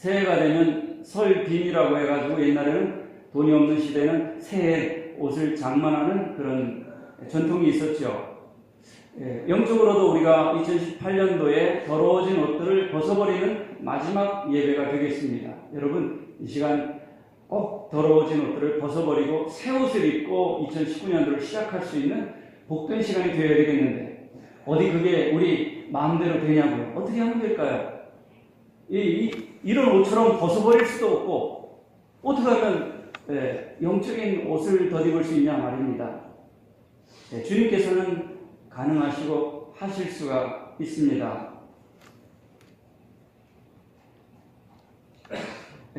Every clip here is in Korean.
새해가 되면 설 빔이라고 해가지고 옛날에는 돈이 없는 시대는 새해 옷을 장만하는 그런 전통이 있었죠. 영적으로도 우리가 2018년도에 더러워진 옷들을 벗어버리는 마지막 예배가 되겠습니다. 여러분, 이 시간 꼭 더러워진 옷들을 벗어버리고 새 옷을 입고 2019년도를 시작할 수 있는 복된 시간이 되어야 되겠는데, 어디 그게 우리 마음대로 되냐고요? 어떻게 하면 될까요? 이런 옷처럼 벗어버릴 수도 없고, 어떻게 하면 영적인 옷을 덧입을 수 있냐 말입니다. 주님께서는 가능하시고 하실 수가 있습니다.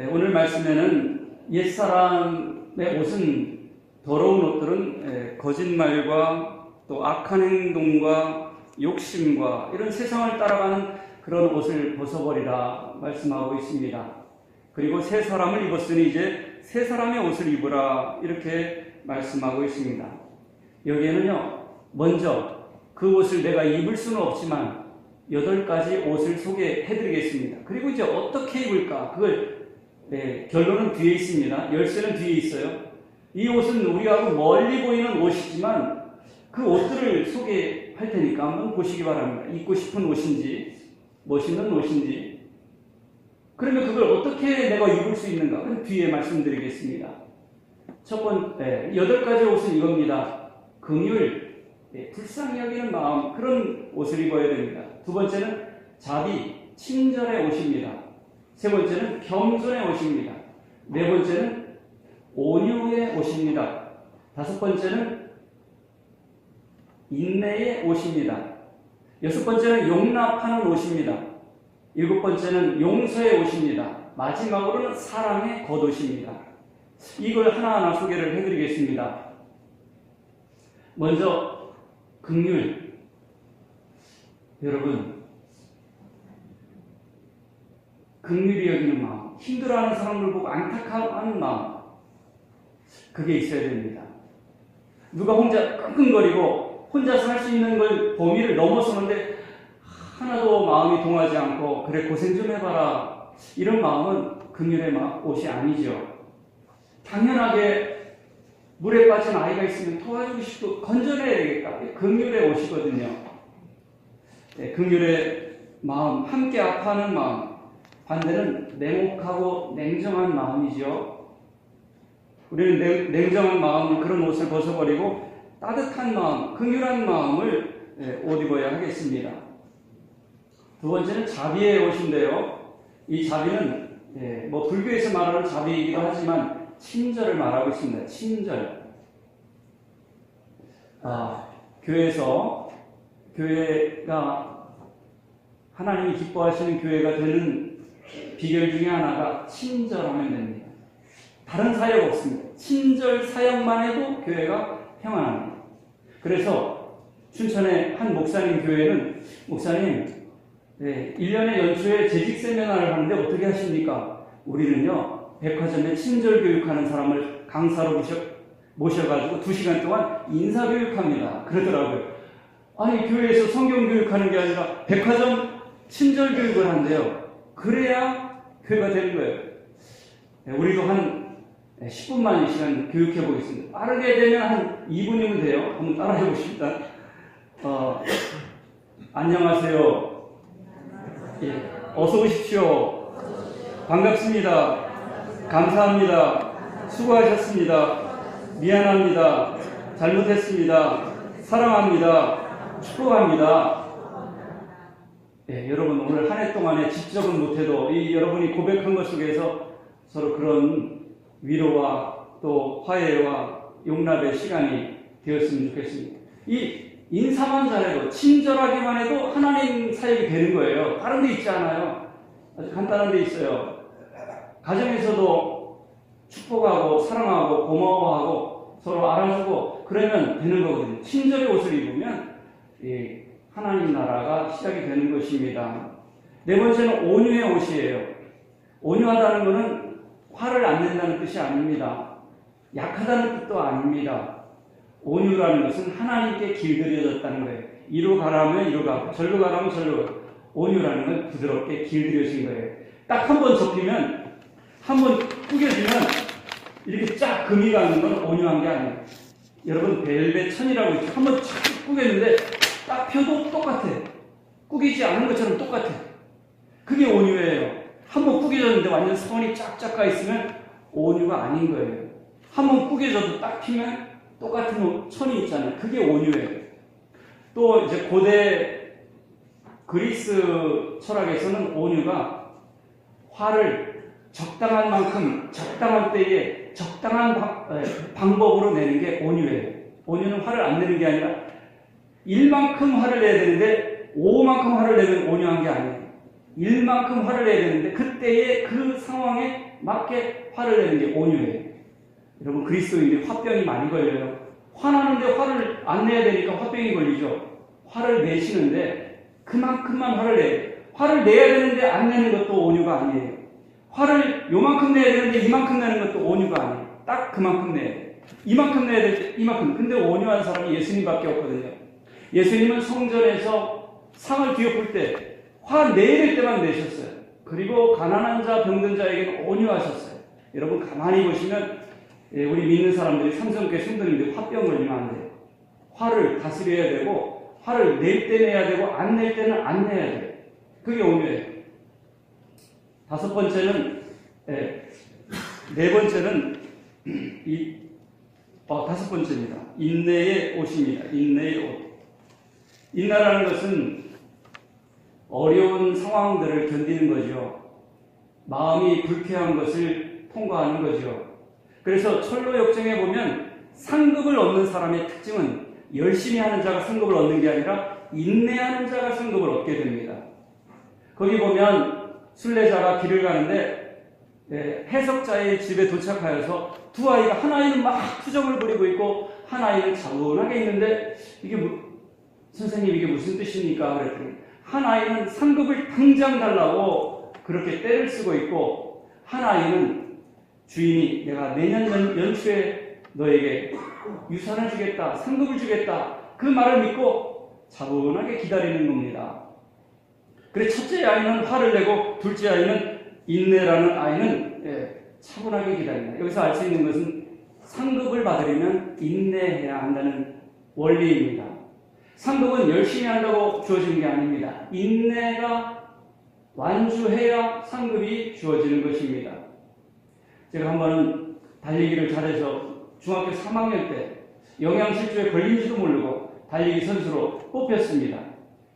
오늘 말씀에는 옛사람의 옷은, 더러운 옷들은 거짓말과 또 악한 행동과 욕심과 이런 세상을 따라가는 그런 옷을 벗어버리라 말씀하고 있습니다. 그리고 새 사람을 입었으니 이제 새 사람의 옷을 입으라 이렇게 말씀하고 있습니다. 여기에는요, 먼저 그 옷을 내가 입을 수는 없지만 8가지 옷을 소개해드리겠습니다. 그리고 이제 어떻게 입을까? 그걸 결론은 뒤에 있습니다. 열쇠는 뒤에 있어요. 이 옷은 우리하고 멀리 보이는 옷이지만 그 옷들을 소개할 테니까 한번 보시기 바랍니다. 입고 싶은 옷인지 멋있는 옷인지, 그러면 그걸 어떻게 내가 입을 수 있는가? 그럼 뒤에 말씀드리겠습니다. 첫 번째, 8가지 옷은 이겁니다. 긍휼, 불쌍히 여기는 마음, 그런 옷을 입어야 됩니다. 두 번째는 자비, 친절의 옷입니다. 세 번째는 겸손의 옷입니다. 네 번째는 온유의 옷입니다. 다섯 번째는 인내의 옷입니다. 여섯 번째는 용납하는 옷입니다. 일곱 번째는 용서의 옷입니다. 마지막으로는 사랑의 겉옷입니다. 이걸 하나하나 소개를 해드리겠습니다. 먼저 긍휼. 여러분, 긍휼히 여기는 마음, 힘들어하는 사람들 보고 안타까워하는 마음, 그게 있어야 됩니다. 누가 혼자 끙끙거리고 혼자서 할 수 있는 걸 범위를 넘어서는데 하나도 마음이 동하지 않고, 그래 고생 좀 해봐라, 이런 마음은 긍휼의 옷이 아니죠. 당연하게 물에 빠진 아이가 있으면 도와주고 싶고 건져내야 되겠다, 긍휼의 옷이거든요. 긍휼의 마음, 함께 아파하는 마음, 반대는 냉혹하고 냉정한 마음이죠. 우리는 냉정한 마음, 그런 옷을 벗어버리고 따뜻한 마음, 긍휼한 마음을 옷 입어야 하겠습니다. 두 번째는 자비의 옷인데요. 이 자비는 불교에서 말하는 자비이기도 하지만 친절을 말하고 있습니다. 친절. 교회가 하나님이 기뻐하시는 교회가 되는 비결 중에 하나가 친절하면 됩니다. 다른 사역 없습니다. 친절 사역만 해도 교회가 평안합니다. 그래서 춘천의 한 목사님 교회는, 목사님 1년에 연초에 재직 세미나를 하는데 어떻게 하십니까? 우리는요, 백화점에 친절 교육하는 사람을 강사로 모셔가지고 2시간 동안 인사교육합니다. 그러더라고요. 아니, 교회에서 성경 교육하는 게 아니라 백화점 친절 교육을 한대요. 그래야 교회가 되는 거예요. 우리도 한 10분만 이 시간 교육해 보겠습니다. 빠르게 되면 한 2분이면 돼요. 한번 따라해 보십니다. 안녕하세요. 어서 오십시오. 반갑습니다. 감사합니다. 수고하셨습니다. 미안합니다. 잘못했습니다. 사랑합니다. 축복합니다. 여러분, 오늘 한 해 동안에 직접은 못해도 여러분이 고백한 것 속에서 서로 그런 위로와 또 화해와 용납의 시간이 되었으면 좋겠습니다. 이 인사만 잘해도, 친절하기만 해도 하나님 사역이 되는 거예요. 다른 데 있지 않아요. 아주 간단한 데 있어요. 가정에서도 축복하고 사랑하고 고마워하고 서로 알아주고 그러면 되는 거거든요. 친절의 옷을 입으면 하나님 나라가 시작이 되는 것입니다. 네 번째는 온유의 옷이에요. 온유하다는 것은 화를 안 낸다는 뜻이 아닙니다. 약하다는 뜻도 아닙니다. 온유라는 것은 하나님께 길들여졌다는 거예요. 이로 가라면 이로 가고 절로 가라면 절로 가고, 온유라는 건 부드럽게 길들여진 거예요. 딱 한 번 접히면, 한 번 구겨지면 이렇게 쫙 금이 가는 건 온유한 게 아니에요. 여러분 벨벳 천이라고 있죠. 한 번 쫙 구겼는데 딱 펴도 똑같아. 구기지 않은 것처럼 똑같아. 그게 온유예요. 한 번 구겨졌는데 완전 선이 쫙쫙 가 있으면 온유가 아닌 거예요. 한 번 구겨져도 딱 피면 똑같은 천이 있잖아요. 그게 온유예요. 또 이제 고대 그리스 철학에서는 온유가 화를 적당한 만큼, 적당한 때에, 적당한 방법으로 내는 게 온유예요. 온유는 화를 안 내는 게 아니라 1만큼 화를 내야 되는데 5만큼 화를 내면 온유한 게 아니에요. 1만큼 화를 내야 되는데 그때의 그 상황에 맞게 화를 내는 게 온유예요. 여러분 그리스도인들이 화병이 많이 걸려요. 화나는데 화를 안 내야 되니까 화병이 걸리죠. 화를 내시는데 그만큼만 화를 내요. 화를 내야 되는데 안 내는 것도 온유가 아니에요. 화를 요만큼 내야 되는데 이만큼 내는 것도 온유가 아니에요. 딱 그만큼 내야 돼요. 이만큼 내야 될 때 이만큼. 근데 온유한 사람이 예수님밖에 없거든요. 예수님은 성전에서 상을 뒤엎을 때 화 내야 될 때만 내셨어요. 그리고 가난한 자, 병든 자에게는 온유하셨어요. 여러분 가만히 보시면 우리 믿는 사람들이 삼성교회 성도님들이 화병 걸리면 안 돼요. 화를 다스려야 되고 화를 낼 때 내야 되고 안 낼 때는 안 내야 돼요. 그게 온유예요. 다섯 번째는 네 번째는 다섯 번째입니다. 인내의 옷입니다. 인내의 옷. 인내라는 것은 어려운 상황들을 견디는 거죠. 마음이 불쾌한 것을 통과하는 거죠. 그래서 철로 역정에 보면 상급을 얻는 사람의 특징은 열심히 하는 자가 상급을 얻는 게 아니라 인내하는 자가 상급을 얻게 됩니다. 거기 보면 순례자가 길을 가는데 해석자의 집에 도착하여서 두 아이가, 한 아이는 막 투정을 부리고 있고 한 아이는 차분하게 있는데 선생님 이게 무슨 뜻입니까? 그랬더니 한 아이는 상급을 당장 달라고 그렇게 떼를 쓰고 있고 한 아이는 주인이 내가 내년 연초에 너에게 유산을 주겠다, 상급을 주겠다 그 말을 믿고 차분하게 기다리는 겁니다. 그래서 첫째 아이는 화를 내고 둘째 아이는 인내라는 아이는 차분하게 기다린다. 여기서 알 수 있는 것은 상급을 받으려면 인내해야 한다는 원리입니다. 상급은 열심히 한다고 주어지는 게 아닙니다. 인내가 완주해야 상급이 주어지는 것입니다. 제가 한번 달리기를 잘해서 중학교 3학년 때 영양실조에 걸린지도 모르고 달리기 선수로 뽑혔습니다.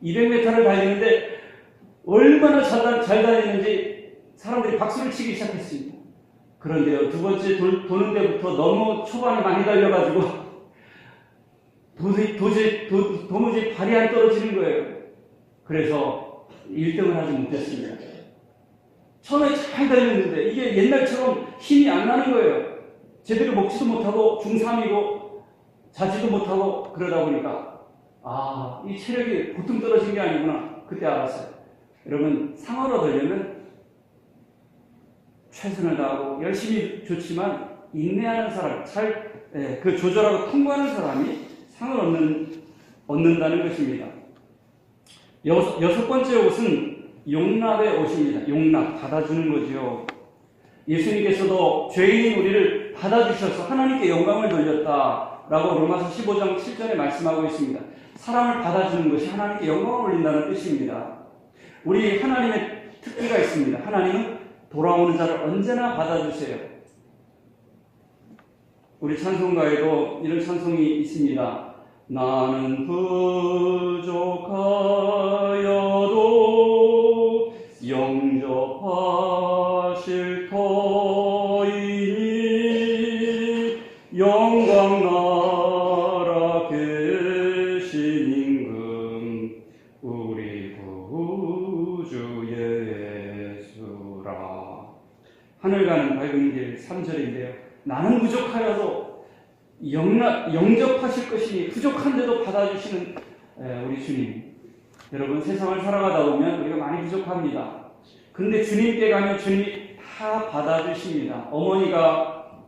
200m를 달리는데 얼마나 잘 달리는지 사람들이 박수를 치기 시작했습니다. 그런데요, 두 번째 도는 데부터 너무 초반에 많이 달려가지고 도무지 발이 안 떨어지는 거예요. 그래서 1등을 하지 못했습니다. 처음에 잘 달렸는데 이게 옛날처럼 힘이 안 나는 거예요. 제대로 먹지도 못하고 중3이고 자지도 못하고 그러다 보니까 이 체력이 보통 떨어진 게 아니구나. 그때 알았어요. 여러분 상을 얻으려면 최선을 다하고 열심히 좋지만 인내하는 사람, 그 조절하고 통과하는 사람이 상을 얻는다는 것입니다. 여섯 번째 옷은 용납의 옷입니다. 용납, 받아주는 거죠. 예수님께서도 죄인인 우리를 받아주셔서 하나님께 영광을 돌렸다라고 로마서 15장 7절에 말씀하고 있습니다. 사람을 받아주는 것이 하나님께 영광을 올린다는 뜻입니다. 우리 하나님의 특기가 있습니다. 하나님은 돌아오는 자를 언제나 받아주세요. 우리 찬송가에도 이런 찬송이 있습니다. 나는 부족하여도 영접하실 터이니 영광 나라 계신 임금 우리 구주 예수라. 하늘 가는 밝은 길 3절인데요. 나는 부족하여도 영접하실 것이니 부족한데도 받아주시는 우리 주님. 여러분 세상을 살아가다 보면 우리가 많이 부족합니다. 근데 주님께 가면 주님이 다 받아주십니다. 어머니가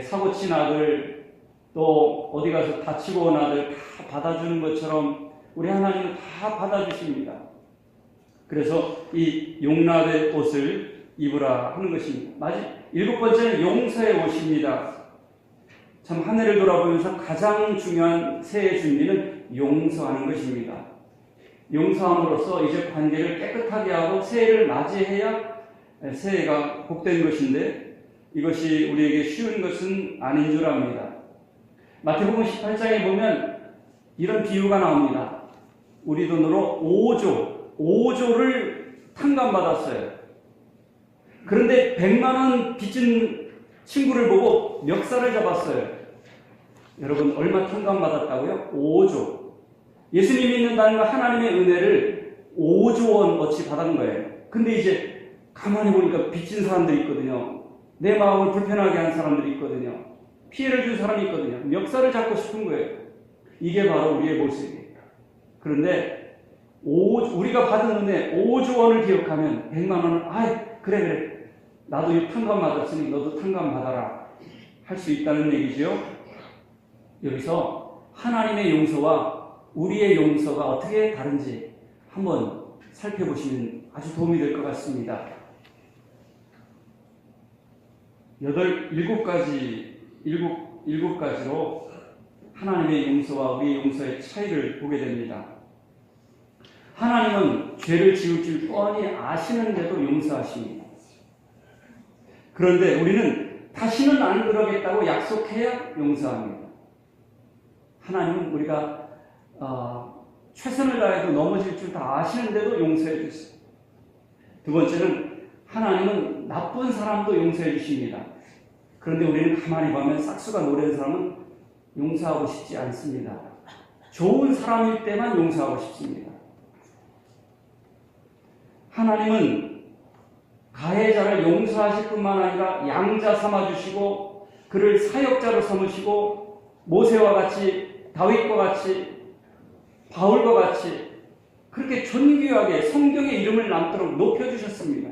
사고친 아들 또 어디 가서 다치고 온 아들 다 받아주는 것처럼 우리 하나님은 다 받아주십니다. 그래서 이 용납의 옷을 입으라 하는 것입니다. 일곱 번째는 용서의 옷입니다. 참 한 해를 돌아보면서 가장 중요한 새해 준비는 용서하는 것입니다. 용서함으로써 이제 관계를 깨끗하게 하고 새해를 맞이해야 새해가 복된 것인데 이것이 우리에게 쉬운 것은 아닌 줄 압니다. 마태복음 18장에 보면 이런 비유가 나옵니다. 우리 돈으로 5조를 탕감받았어요. 그런데 100만 원 빚진 친구를 보고 멱살을 잡았어요. 여러분 얼마 탕감받았다고요? 5조. 예수님 믿는다는 건 하나님의 은혜를 5조 원 어치 받은 거예요. 근데 이제 가만히 보니까 빚진 사람들이 있거든요. 내 마음을 불편하게 한 사람들이 있거든요. 피해를 준 사람이 있거든요. 멱살을 잡고 싶은 거예요. 이게 바로 우리의 모습이에요. 그런데 우리가 받은 은혜 5조 원을 기억하면 100만 원을 그래 나도 이 탕감 받았으니 너도 탕감 받아라 할 수 있다는 얘기죠. 여기서 하나님의 용서와 우리의 용서가 어떻게 다른지 한번 살펴보시면 아주 도움이 될 것 같습니다. 일곱 가지로 하나님의 용서와 우리의 용서의 차이를 보게 됩니다. 하나님은 죄를 지을 줄 뻔히 아시는데도 용서하십니다. 그런데 우리는 다시는 안 그러겠다고 약속해야 용서합니다. 하나님은 우리가 최선을 다해도 넘어질 줄 다 아시는데도 용서해 주세요. 두 번째는 하나님은 나쁜 사람도 용서해 주십니다. 그런데 우리는 가만히 보면 싹수가 노랜 사람은 용서하고 싶지 않습니다. 좋은 사람일 때만 용서하고 싶습니다. 하나님은 가해자를 용서하실 뿐만 아니라 양자 삼아주시고 그를 사역자로 삼으시고 모세와 같이 다윗과 같이 바울과 같이 그렇게 존귀하게 성경의 이름을 남도록 높여주셨습니다.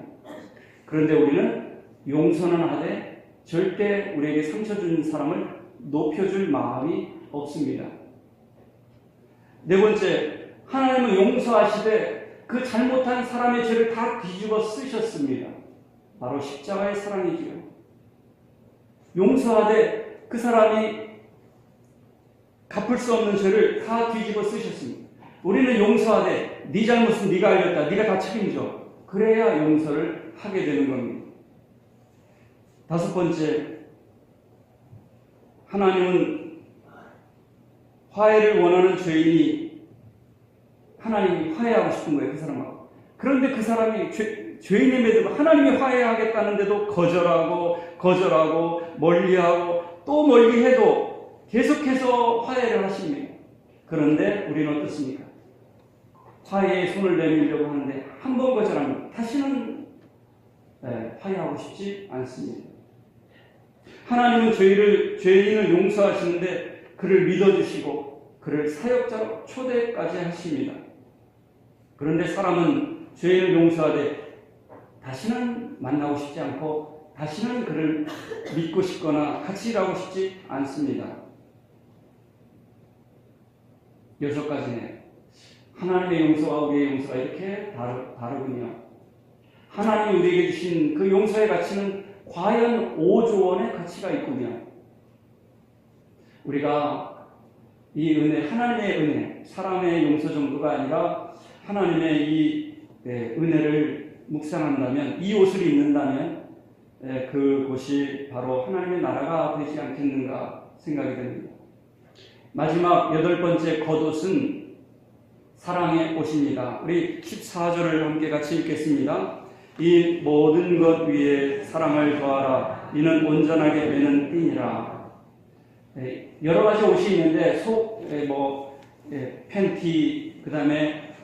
그런데 우리는 용서는 하되 절대 우리에게 상처 준 사람을 높여줄 마음이 없습니다. 네 번째, 하나님은 용서하시되 그 잘못한 사람의 죄를 다 뒤집어 쓰셨습니다. 바로 십자가의 사랑이지요. 용서하되 그 사람이 갚을 수 없는 죄를 다 뒤집어 쓰셨습니다. 우리는 용서하되 네 잘못은 네가 알렸다. 네가 다 책임져. 그래야 용서를 하게 되는 겁니다. 다섯 번째, 하나님은 화해를 원하는 죄인이 하나님이 화해하고 싶은 거예요. 그 사람하고. 그런데 그 사람이 죄인임에도 하나님이 화해하겠다는데도 거절하고 멀리하고 또 멀리 해도 계속해서 화해를 하십니다. 그런데 우리는 어떻습니까? 화해에 손을 내밀려고 하는데 한 번 거절하면 다시는 화해하고 싶지 않습니다. 하나님은 죄인을 용서하시는데 그를 믿어주시고 그를 사역자로 초대까지 하십니다. 그런데 사람은 죄인을 용서하되 다시는 만나고 싶지 않고 다시는 그를 믿고 싶거나 같이 일하고 싶지 않습니다. 여섯 가지네. 하나님의 용서와 우리의 용서가 이렇게 다르군요. 하나님이 우리에게 주신 그 용서의 가치는 과연 5조 원의 가치가 있군요. 우리가 이 은혜, 하나님의 은혜, 사람의 용서 정도가 아니라 하나님의 이 은혜를 묵상한다면, 이 옷을 입는다면 그곳이 바로 하나님의 나라가 되지 않겠는가 생각이 됩니다. 마지막 여덟 번째 겉옷은 사랑의 옷입니다. 우리 14절을 함께 같이 읽겠습니다. 이 모든 것 위에 사랑을 더하라. 이는 온전하게 매는 띠니라. 여러 가지 옷이 있는데 팬티, 그 다음에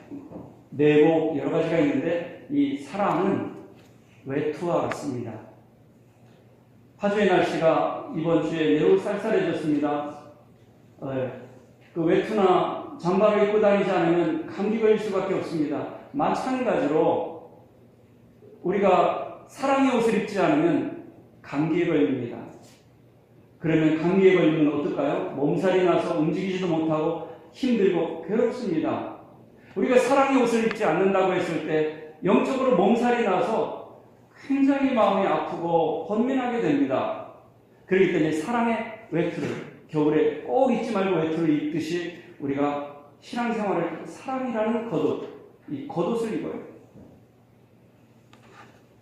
내복 여러 가지가 있는데 이 사랑은 외투와 같습니다. 파주의 날씨가 이번 주에 매우 쌀쌀해졌습니다. 그 외투나 잠바를 입고 다니지 않으면 감기 걸릴 수밖에 없습니다. 마찬가지로 우리가 사랑의 옷을 입지 않으면 감기에 걸립니다. 그러면 감기에 걸리면 어떨까요? 몸살이 나서 움직이지도 못하고 힘들고 괴롭습니다. 우리가 사랑의 옷을 입지 않는다고 했을 때 영적으로 몸살이 나서 굉장히 마음이 아프고 번민하게 됩니다. 그렇기 때문에 사랑의 외투를 겨울에 꼭 잊지 말고 외투를 입듯이 우리가 신앙생활을 사랑이라는 겉옷, 이 겉옷을 입어요.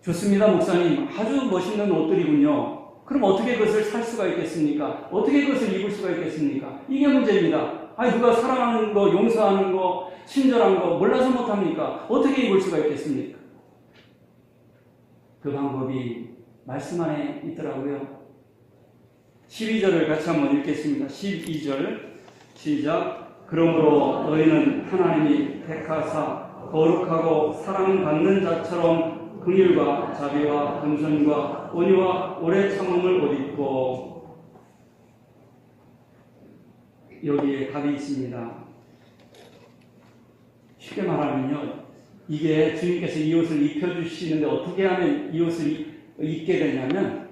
좋습니다, 목사님. 아주 멋있는 옷들이군요. 그럼 어떻게 그것을 살 수가 있겠습니까? 어떻게 그것을 입을 수가 있겠습니까? 이게 문제입니다. 아니, 누가 사랑하는 거, 용서하는 거, 친절한 거 몰라서 못합니까? 어떻게 입을 수가 있겠습니까? 그 방법이 말씀 안에 있더라고요. 12절을 같이 한번 읽겠습니다. 12절 시작. 그러므로 너희는 하나님이 택하사 거룩하고 사랑받는 자처럼 긍휼과 자비와 겸손과 온유와 오래 참음을 옷 입고. 여기에 답이 있습니다. 쉽게 말하면요, 이게 주님께서 이 옷을 입혀주시는데 어떻게 하면 이 옷을 입게 되냐면,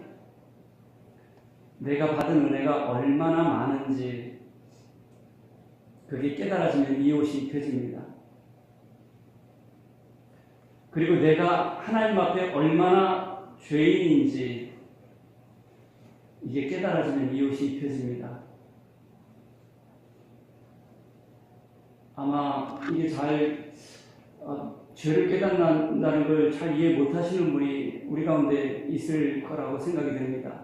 내가 받은 은혜가 얼마나 많은지 그게 깨달아지면 이 옷이 입혀집니다. 그리고 내가 하나님 앞에 얼마나 죄인인지 이게 깨달아지면 이 옷이 입혀집니다. 아마 이게 죄를 깨닫는다는 걸 잘 이해 못하시는 분이 우리 가운데 있을 거라고 생각이 됩니다.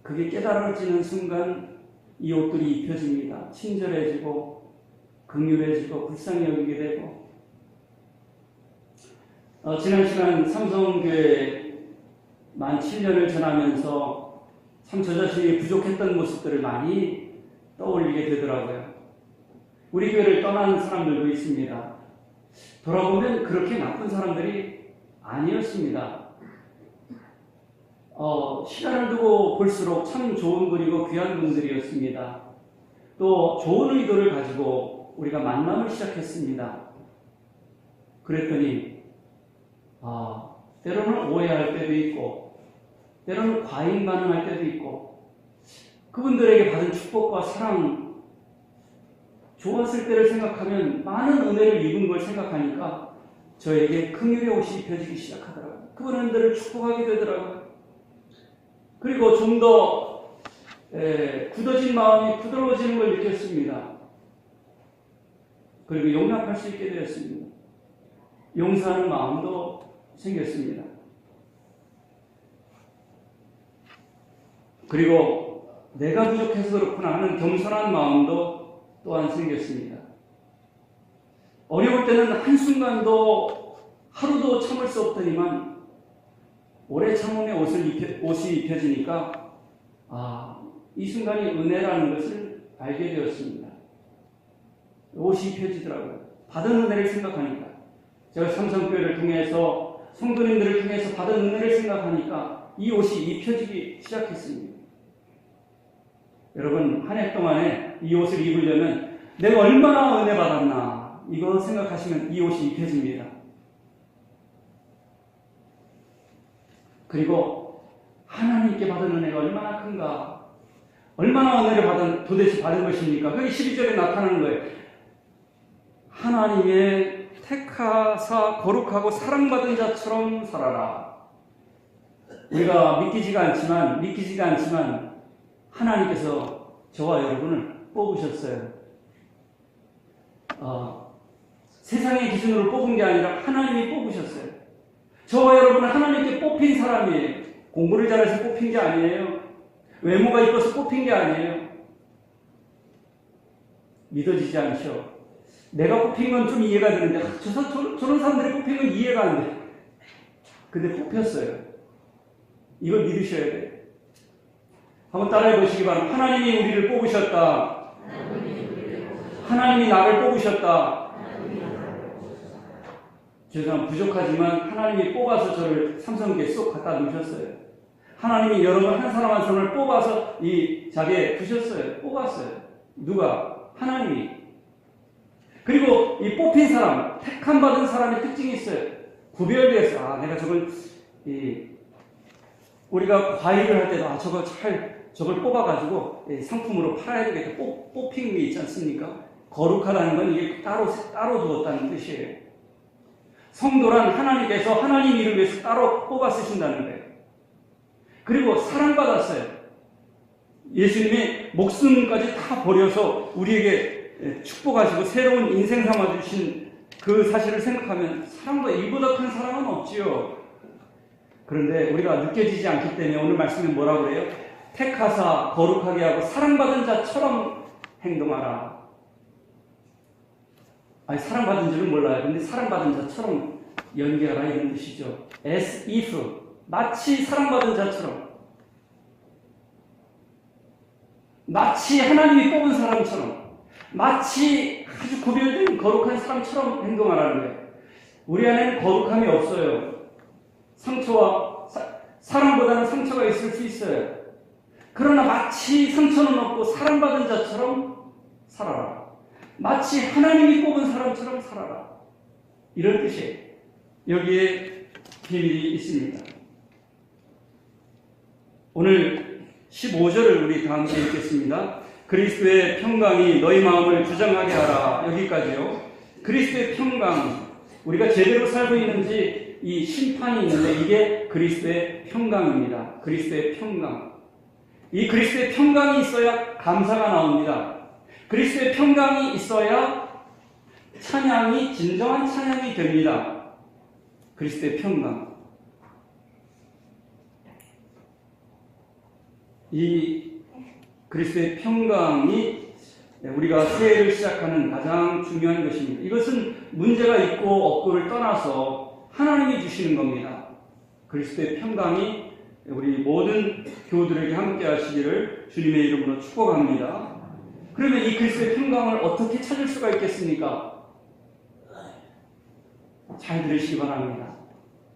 그게 깨달아지는 순간 이 옷들이 입혀집니다. 친절해지고 긍휼해지고 불쌍히 여기게 되고. 지난 시간 삼성교회 만 7년을 전하면서 참 저 자신이 부족했던 모습들을 많이 떠올리게 되더라고요. 우리 교회를 떠난 사람들도 있습니다. 돌아보면 그렇게 나쁜 사람들이 아니었습니다. 시간을 두고 볼수록 참 좋은 분이고 귀한 분들이었습니다. 또 좋은 의도를 가지고 우리가 만남을 시작했습니다. 그랬더니 때로는 오해할 때도 있고 때로는 과잉 반응할 때도 있고 그분들에게 받은 축복과 사랑, 좋았을 때를 생각하면 많은 은혜를 입은 걸 생각하니까 저에게 긍휼의 옷이 입혀지기 시작하더라고요. 그분들을 축복하게 되더라고요. 그리고 좀 더 굳어진 마음이 부드러워지는 걸 느꼈습니다. 그리고 용납할 수 있게 되었습니다. 용서하는 마음도 생겼습니다. 그리고 내가 부족해서 그렇구나 하는 겸손한 마음도 또한 생겼습니다. 어려울 때는 한순간도 하루도 참을 수 없더니만 오래 참음의 옷이 입혀지니까 이 순간이 은혜라는 것을 알게 되었습니다. 옷이 입혀지더라고요. 받은 은혜를 생각하니까. 제가 삼성교회를 통해서 성도님들을 통해서 받은 은혜를 생각하니까 이 옷이 입혀지기 시작했습니다. 여러분, 한 해 동안에 이 옷을 입으려면 내가 얼마나 은혜 받았나 이거 생각하시면 이 옷이 입혀집니다. 그리고 하나님께 받은 은혜가 얼마나 큰가, 얼마나 은혜를 도대체 받은 것입니까? 그게 12절에 나타나는 거예요. 하나님의 택하사 거룩하고 사랑받은 자처럼 살아라. 우리가 믿기지가 않지만 하나님께서 저와 여러분을 뽑으셨어요. 세상의 기준으로 뽑은 게 아니라 하나님이 뽑으셨어요. 저와 여러분은 하나님께 뽑힌 사람이에요. 공부를 잘해서 뽑힌 게 아니에요. 외모가 이뻐서 뽑힌 게 아니에요. 믿어지지 않죠? 내가 뽑힌 건 좀 이해가 되는데 저런 사람들이 뽑힌 건 이해가 안 돼. 근데 뽑혔어요. 이걸 믿으셔야 돼요. 한번 따라해 보시기 바랍니다. 하나님이 우리를 뽑으셨다. 하나님이 나를 뽑으셨다. 죄송합니다. 부족하지만 하나님이 뽑아서 저를 삼성교회에 쏙 갖다 놓으셨어요. 하나님이 여러분 한 사람 한 사람을 뽑아서 이 자리에 두셨어요. 뽑았어요. 누가? 하나님이. 그리고 이 뽑힌 사람, 택함 받은 사람의 특징이 있어요. 구별돼서 내가 저걸 우리가 과일을 할 때도 저걸 뽑아가지고 상품으로 팔아야 되겠다. 뽑힌 게 있지 않습니까? 거룩하다는 건 이게 따로 두었다는 뜻이에요. 성도란 하나님께서 하나님 일을 위해서 따로 뽑아 쓰신다는 거예요. 그리고 사랑받았어요. 예수님이 목숨까지 다 버려서 우리에게 축복하시고 새로운 인생 삼아주신 그 사실을 생각하면 사랑보다 이보다 큰 사랑은 없지요. 그런데 우리가 느껴지지 않기 때문에 오늘 말씀에 뭐라고 그래요? 택하사 거룩하게 하고 사랑받은 자처럼 행동하라. 아니, 사랑받은 줄은 몰라요. 근데 사랑받은 자처럼 연기하라 이런 뜻이죠. as if, 마치 사랑받은 자처럼, 마치 하나님이 뽑은 사람처럼, 마치 아주 구별된 거룩한 사람처럼 행동하라는 거예요. 우리 안에는 거룩함이 없어요. 사랑보다는 상처가 있을 수 있어요. 그러나 마치 상처는 없고 사랑받은 자처럼 살아라. 마치 하나님이 뽑은 사람처럼 살아라. 이런 뜻이에요. 여기에 비밀이 있습니다. 오늘 15절을 우리 다 함께 읽겠습니다. 그리스도의 평강이 너희 마음을 주장하게 하라. 여기까지요. 그리스도의 평강, 우리가 제대로 살고 있는지 이 심판이 있는데 이게 그리스도의 평강입니다. 그리스도의 평강. 이 그리스도의 평강이 있어야 감사가 나옵니다. 그리스도의 평강이 있어야 찬양이 진정한 찬양이 됩니다. 그리스도의 평강. 이 그리스도의 평강이 우리가 새해를 시작하는 가장 중요한 것입니다. 이것은 문제가 있고 없고를 떠나서 하나님이 주시는 겁니다. 그리스도의 평강이 우리 모든 교우들에게 함께 하시기를 주님의 이름으로 축복합니다. 그러면 이 그리스도의 평강을 어떻게 찾을 수가 있겠습니까? 잘 들으시기 바랍니다.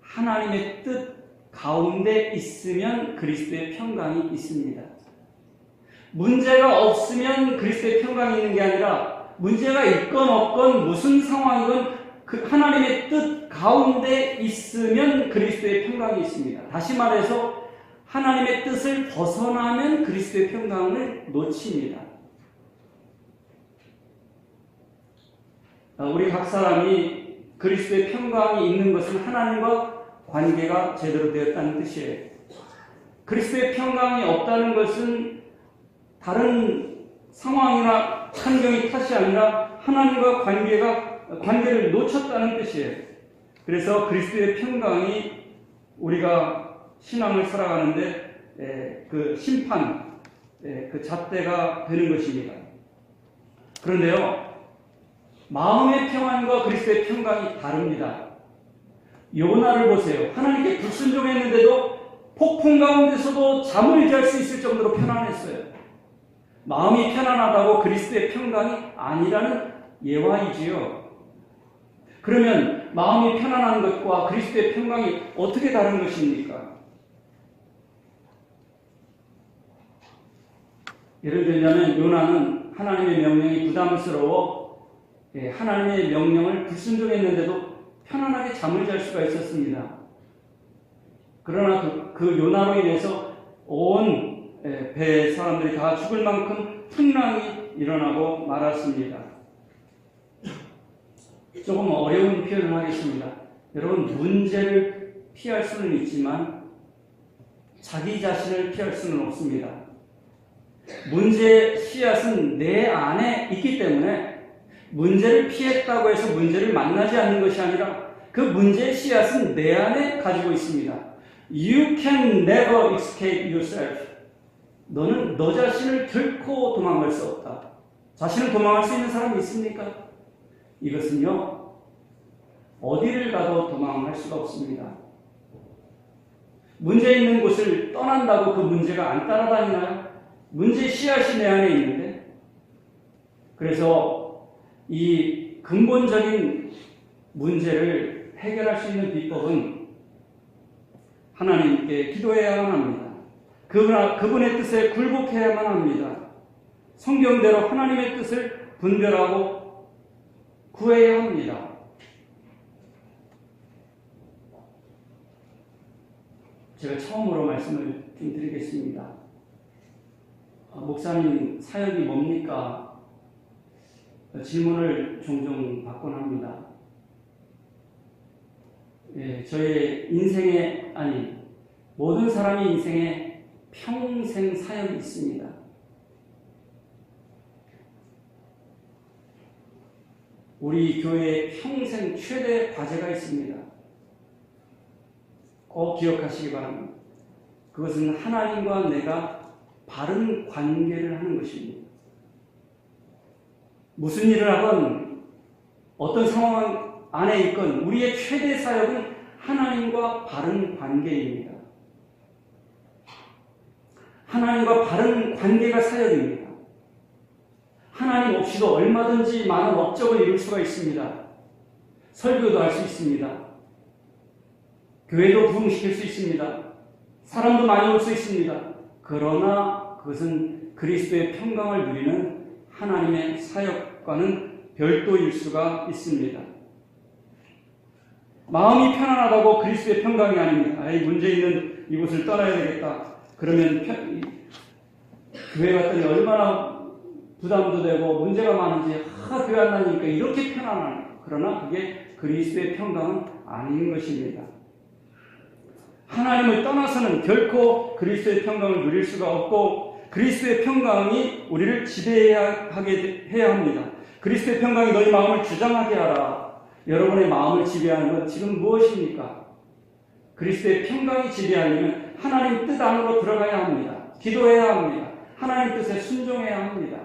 하나님의 뜻 가운데 있으면 그리스도의 평강이 있습니다. 문제가 없으면 그리스도의 평강이 있는 게 아니라 문제가 있건 없건 무슨 상황이건 그 하나님의 뜻 가운데 있으면 그리스도의 평강이 있습니다. 다시 말해서 하나님의 뜻을 벗어나면 그리스도의 평강을 놓칩니다. 우리 각 사람이 그리스도의 평강이 있는 것은 하나님과 관계가 제대로 되었다는 뜻이에요. 그리스도의 평강이 없다는 것은 다른 상황이나 환경이 탓이 아니라 하나님과 관계를 놓쳤다는 뜻이에요. 그래서 그리스도의 평강이 우리가 신앙을 살아가는데 그 심판, 그 잣대가 되는 것입니다. 그런데요, 마음의 평안과 그리스도의 평강이 다릅니다. 요나를 보세요. 하나님께 불순종했는데도 폭풍 가운데서도 잠을 잘 수 있을 정도로 편안했어요. 마음이 편안하다고 그리스도의 평강이 아니라는 예화이지요. 그러면 마음이 편안한 것과 그리스도의 평강이 어떻게 다른 것입니까? 예를 들자면 요나는 하나님의 명령이 부담스러워 하나님의 명령을 불순종했는데도 편안하게 잠을 잘 수가 있었습니다. 그러나 그 요나로 인해서 온 배의 사람들이 다 죽을 만큼 풍랑이 일어나고 말았습니다. 조금 어려운 표현을 하겠습니다. 여러분, 문제를 피할 수는 있지만 자기 자신을 피할 수는 없습니다. 문제의 씨앗은 내 안에 있기 때문에 문제를 피했다고 해서 문제를 만나지 않는 것이 아니라 그 문제의 씨앗은 내 안에 가지고 있습니다. You can never escape yourself. 너는 너 자신을 결코 도망갈 수 없다. 자신을 도망갈 수 있는 사람이 있습니까? 이것은요, 어디를 가도 도망할 수가 없습니다. 문제 있는 곳을 떠난다고 그 문제가 안 따라다니나요? 문제의 씨앗이 내 안에 있는데. 그래서 이 근본적인 문제를 해결할 수 있는 비법은 하나님께 기도해야만 합니다. 그분의 뜻에 굴복해야만 합니다. 성경대로 하나님의 뜻을 분별하고 구해야 합니다. 제가 처음으로 말씀을 좀 드리겠습니다. 목사님, 사역이 뭡니까? 질문을 종종 받곤 합니다. 저의 인생에, 아니, 모든 사람의 인생에 평생 사역이 있습니다. 우리 교회에 평생 최대 과제가 있습니다. 꼭 기억하시기 바랍니다. 그것은 하나님과 내가 바른 관계를 하는 것입니다. 무슨 일을 하건 어떤 상황 안에 있건 우리의 최대 사역은 하나님과 바른 관계입니다. 하나님과 바른 관계가 사역입니다. 하나님 없이도 얼마든지 많은 업적을 이룰 수가 있습니다. 설교도 할 수 있습니다. 교회도 부흥시킬 수 있습니다. 사람도 많이 올 수 있습니다. 그러나 그것은 그리스도의 평강을 누리는 하나님의 사역과는 별도일 수가 있습니다. 마음이 편안하다고 그리스도의 평강이 아닙니다. 문제 있는 이곳을 떠나야 되겠다. 그러면 교회 갔더니 얼마나 부담도 되고 문제가 많은지 교회 안 다니니까 이렇게 편안하네. 그러나 그게 그리스도의 평강은 아닌 것입니다. 하나님을 떠나서는 결코 그리스도의 평강을 누릴 수가 없고 그리스도의 평강이 우리를 지배해야 합니다. 그리스도의 평강이 너희 마음을 주장하게 하라. 여러분의 마음을 지배하는 건 지금 무엇입니까? 그리스도의 평강이 지배하려면 하나님 뜻 안으로 들어가야 합니다. 기도해야 합니다. 하나님 뜻에 순종해야 합니다.